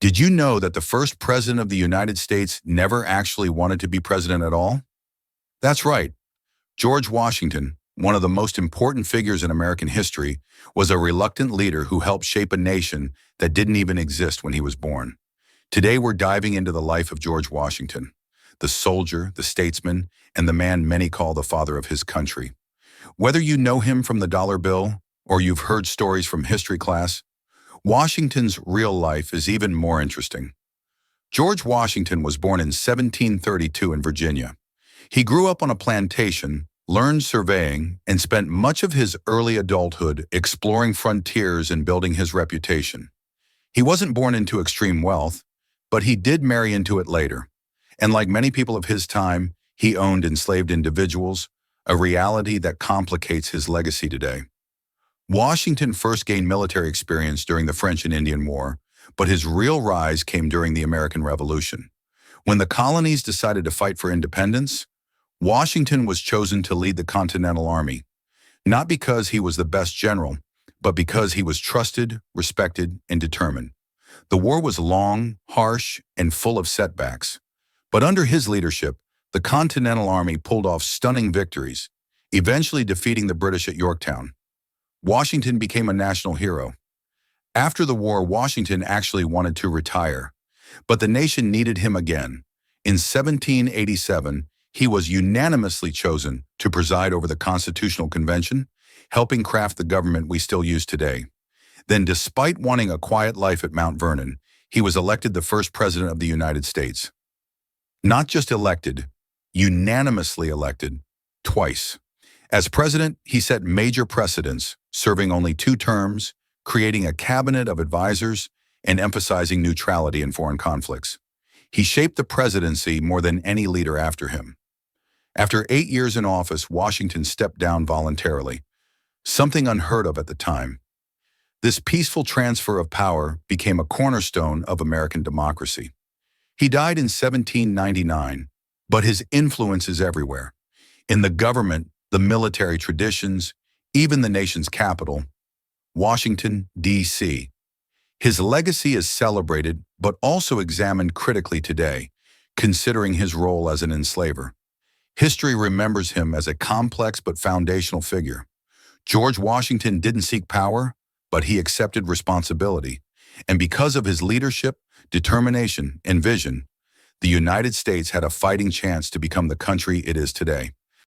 Did you know that the first president of the United States never actually wanted to be president at all? That's right. George Washington, one of the most important figures in American history, was a reluctant leader who helped shape a nation that didn't even exist when he was born. Today we're diving into the life of George Washington, the soldier, the statesman, and the man many call the father of his country. Whether you know him from the dollar bill or you've heard stories from history class, Washington's real life is even more interesting. George Washington was born in 1732 in Virginia. He grew up on a plantation, learned surveying, and spent much of his early adulthood exploring frontiers and building his reputation. He wasn't born into extreme wealth, but he did marry into it later. And like many people of his time, he owned enslaved individuals, a reality that complicates his legacy today. Washington first gained military experience during the French and Indian War, but his real rise came during the American Revolution. When the colonies decided to fight for independence, Washington was chosen to lead the Continental Army, not because he was the best general, but because he was trusted, respected, and determined. The war was long, harsh, and full of setbacks. But under his leadership, the Continental Army pulled off stunning victories, eventually defeating the British at Yorktown. Washington became a national hero. After the war, Washington actually wanted to retire, but the nation needed him again. In 1787, he was unanimously chosen to preside over the Constitutional Convention, helping craft the government we still use today. Then, despite wanting a quiet life at Mount Vernon, he was elected the first president of the United States. Not just elected, unanimously elected, twice. As president, he set major precedents, serving only 2 terms, creating a cabinet of advisors, and emphasizing neutrality in foreign conflicts. He shaped the presidency more than any leader after him. After 8 years in office, Washington stepped down voluntarily, something unheard of at the time. This peaceful transfer of power became a cornerstone of American democracy. He died in 1799, but his influence is everywhere. In the government, the military traditions, even the nation's capital, Washington, D.C. His legacy is celebrated, but also examined critically today, considering his role as an enslaver. History remembers him as a complex but foundational figure. George Washington didn't seek power, but he accepted responsibility. And because of his leadership, determination, and vision, the United States had a fighting chance to become the country it is today.